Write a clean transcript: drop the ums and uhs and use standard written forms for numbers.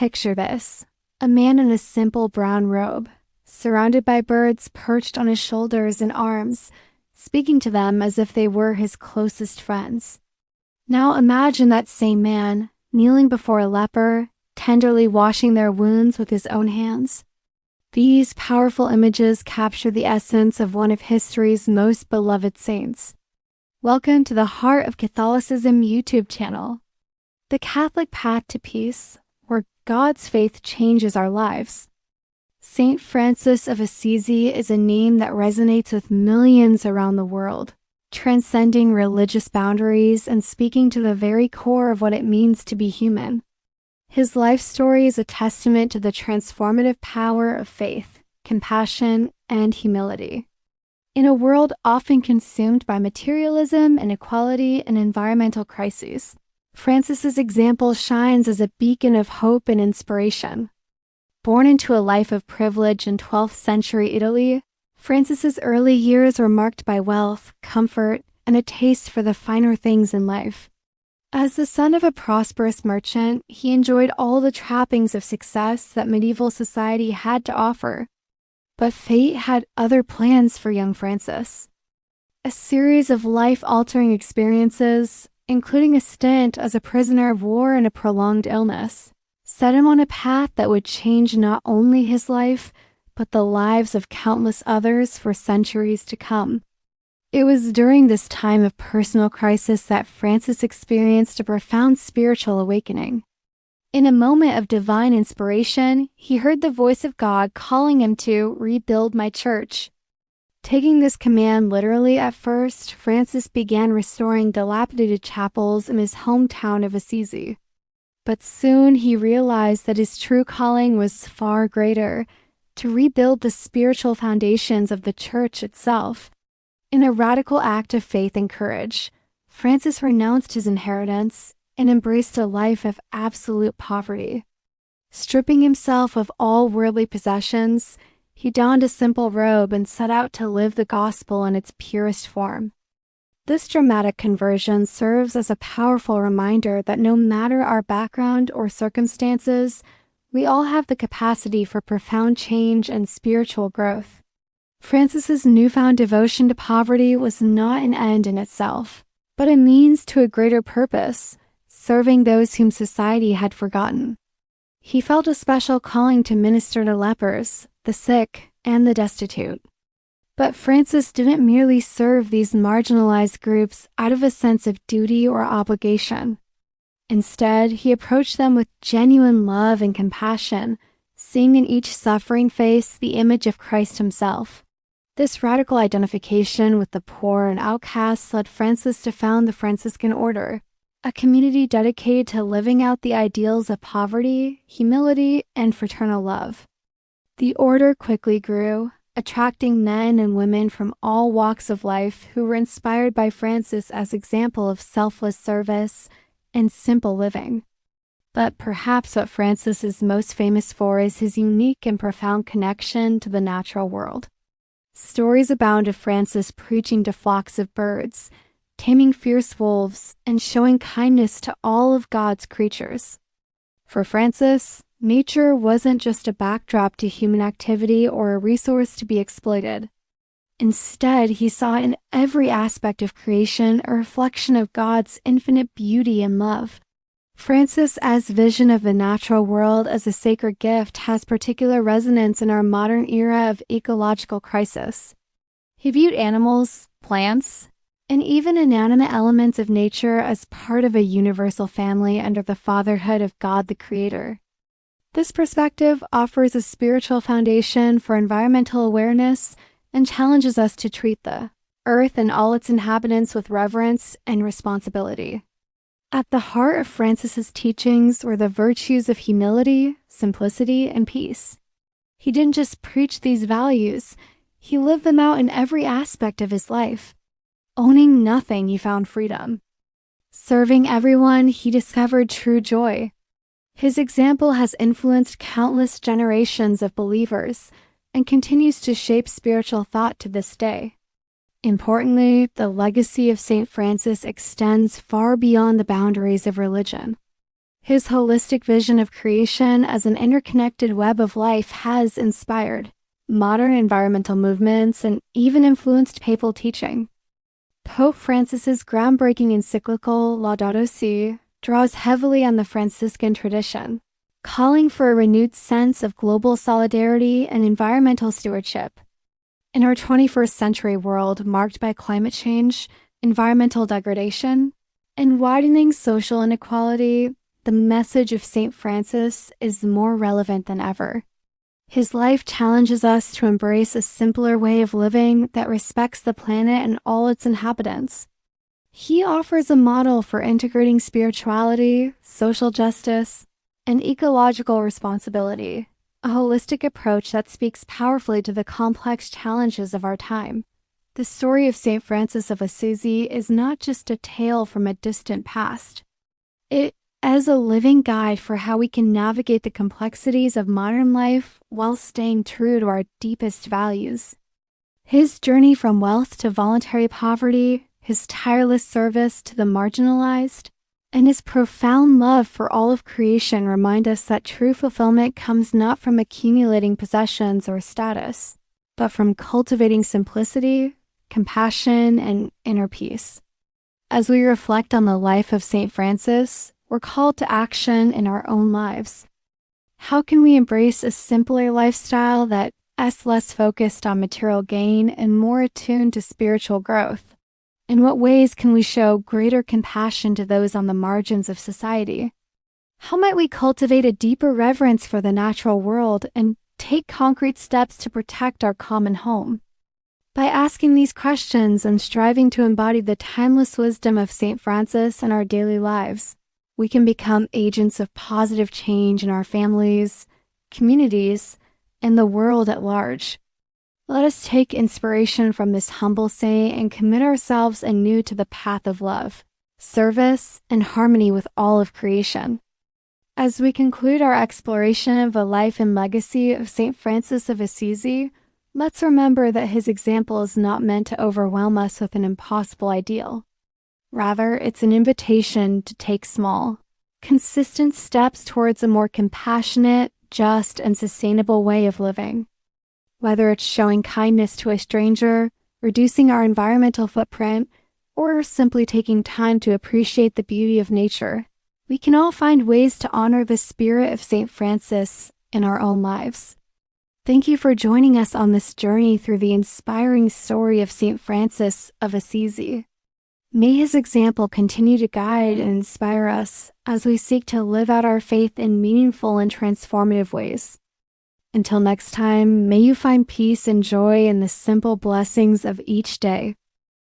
Picture this: a man in a simple brown robe, surrounded by birds perched on his shoulders and arms, speaking to them as if they were his closest friends. Now imagine that same man kneeling before a leper, tenderly washing their wounds with his own hands. These powerful images capture the essence of one of history's most beloved saints. Welcome to the Heart of Catholicism YouTube channel, the Catholic path to peace, where God's faith changes our lives. Saint Francis of Assisi is a name that resonates with millions around the world, transcending religious boundaries and speaking to the very core of what it means to be human. His life story is a testament to the transformative power of faith, compassion, and humility. In a world often consumed by materialism, inequality, and environmental crises, Francis's example shines as a beacon of hope and inspiration. Born into a life of privilege in 12th century Italy, Francis's early years were marked by wealth, comfort, and a taste for the finer things in life. As the son of a prosperous merchant, he enjoyed all the trappings of success that medieval society had to offer. But fate had other plans for young Francis. A series of life-altering experiences, including a stint as a prisoner of war and a prolonged illness, set him on a path that would change not only his life, but the lives of countless others for centuries to come. It was during this time of personal crisis that Francis experienced a profound spiritual awakening. In a moment of divine inspiration, he heard the voice of God calling him to rebuild my church. Taking this command literally at first, Francis began restoring dilapidated chapels in his hometown of Assisi. But soon he realized that his true calling was far greater, to rebuild the spiritual foundations of the church itself. In a radical act of faith and courage, Francis renounced his inheritance and embraced a life of absolute poverty. Stripping himself of all worldly possessions, he donned a simple robe and set out to live the gospel in its purest form. This dramatic conversion serves as a powerful reminder that no matter our background or circumstances, we all have the capacity for profound change and spiritual growth. Francis's newfound devotion to poverty was not an end in itself, but a means to a greater purpose, serving those whom society had forgotten. He felt a special calling to minister to lepers, the sick, and the destitute. But Francis didn't merely serve these marginalized groups out of a sense of duty or obligation. Instead, he approached them with genuine love and compassion, seeing in each suffering face the image of Christ himself. This radical identification with the poor and outcasts led Francis to found the Franciscan order, a community dedicated to living out the ideals of poverty, humility, and fraternal love. The order quickly grew, attracting men and women from all walks of life who were inspired by Francis as example of selfless service and simple living. But perhaps what Francis is most famous for is his unique and profound connection to the natural world. Stories abound of Francis preaching to flocks of birds, taming fierce wolves, and showing kindness to all of God's creatures. For Francis, nature wasn't just a backdrop to human activity or a resource to be exploited. Instead, he saw in every aspect of creation a reflection of God's infinite beauty and love. Francis's vision of the natural world as a sacred gift has particular resonance in our modern era of ecological crisis. He viewed animals, plants, and even inanimate elements of nature as part of a universal family under the fatherhood of God the Creator. This perspective offers a spiritual foundation for environmental awareness and challenges us to treat the earth and all its inhabitants with reverence and responsibility. At the heart of Francis's teachings were the virtues of humility, simplicity, and peace. He didn't just preach these values, he lived them out in every aspect of his life. Owning nothing, he found freedom. Serving everyone, he discovered true joy. His example has influenced countless generations of believers and continues to shape spiritual thought to this day. Importantly, the legacy of St. Francis extends far beyond the boundaries of religion. His holistic vision of creation as an interconnected web of life has inspired modern environmental movements and even influenced papal teaching. Pope Francis's groundbreaking encyclical Laudato Si draws heavily on the Franciscan tradition, calling for a renewed sense of global solidarity and environmental stewardship. In our 21st century world marked by climate change, environmental degradation, and widening social inequality, the message of St. Francis is more relevant than ever. His life challenges us to embrace a simpler way of living that respects the planet and all its inhabitants. He offers a model for integrating spirituality, social justice, and ecological responsibility, a holistic approach that speaks powerfully to the complex challenges of our time. The story of St. Francis of Assisi is not just a tale from a distant past. It is a living guide for how we can navigate the complexities of modern life while staying true to our deepest values. His journey from wealth to voluntary poverty, his tireless service to the marginalized, and his profound love for all of creation remind us that true fulfillment comes not from accumulating possessions or status, but from cultivating simplicity, compassion, and inner peace. As we reflect on the life of St. Francis, we're called to action in our own lives. How can we embrace a simpler lifestyle that is less focused on material gain and more attuned to spiritual growth? In what ways can we show greater compassion to those on the margins of society? How might we cultivate a deeper reverence for the natural world and take concrete steps to protect our common home? By asking these questions and striving to embody the timeless wisdom of St. Francis in our daily lives, we can become agents of positive change in our families, communities, and the world at large. Let us take inspiration from this humble saint and commit ourselves anew to the path of love, service, and harmony with all of creation. As we conclude our exploration of the life and legacy of St. Francis of Assisi, let's remember that his example is not meant to overwhelm us with an impossible ideal. Rather, it's an invitation to take small, consistent steps towards a more compassionate, just, and sustainable way of living. Whether it's showing kindness to a stranger, reducing our environmental footprint, or simply taking time to appreciate the beauty of nature, we can all find ways to honor the spirit of St. Francis in our own lives. Thank you for joining us on this journey through the inspiring story of St. Francis of Assisi. May his example continue to guide and inspire us as we seek to live out our faith in meaningful and transformative ways. Until next time, may you find peace and joy in the simple blessings of each day.